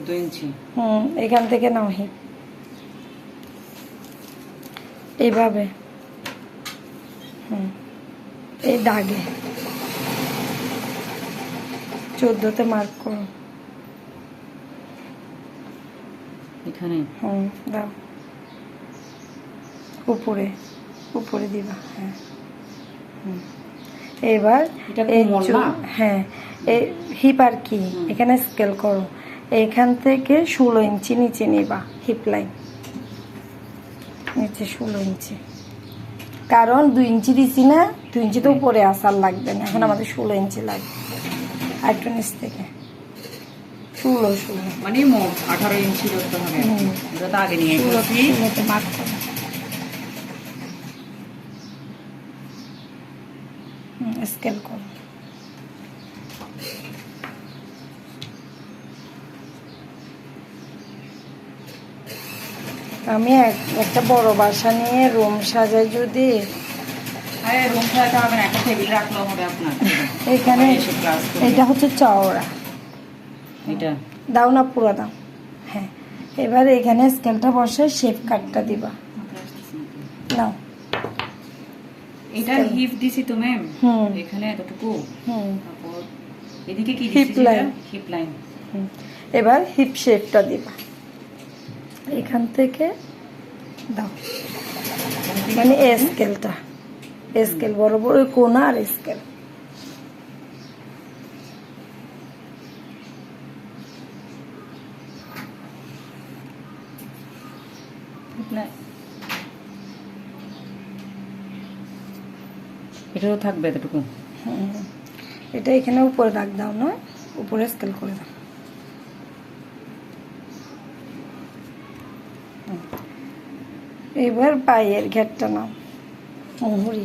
14 ইঞ্চি। এখান থেকে নাও হিপ এইভাবে, এই দাগে 14তে মার্ক করো এখানে। দাও উপরে উপরে দিবা। হ্যাঁ এবার হ্যাঁ এই হিপ আর কি এখানে স্কেল করো, এখান থেকে 16 ইঞ্চি নিচে নিবা হিপ লাইন নিচে 16 ইঞ্চি, কারণ 2 ইঞ্চি দিছি না, 2 ইঞ্চি তো উপরে আসার লাগবে না, এখন আমাদের 16 ইঞ্চি লাগবে। আর একটু নিচ থেকে 16 মানে মোট 18 ইঞ্চি ধরতে হবে। এটা তো আগে নিয়ে এসেছি। 16তে মার্ক করো। স্কেল করো। আমি একটা বড় বাসা নিয়ে রুম সাজাই যদি, রুম সাজাতে হবে না, একটা টেবিল রাখলেও হবে আপনার। এখানে এটা হচ্ছে চওড়া, এটা দাও না পুরো দাও। হ্যাঁ এবার এখানে স্কেলটা বসে শেপ কাটটা দিবা। নাও এটা হিপ দিছি তো ম্যাম, এখানে এতটুকু, তারপর এদিকে কি দিছি? Heap line. এবার হিপ শেপটা দিবা এখান থেকে দাও, মানে স্কেলটা স্কেল বড় বড় কোনা আর স্কেল। এটাও থাকবে এতটুকু। এটা এখানে উপরে রাখ দাও না, উপরে স্কেল করে দাও। এবার পায়ের ঘেরটা নাও, মুহুরি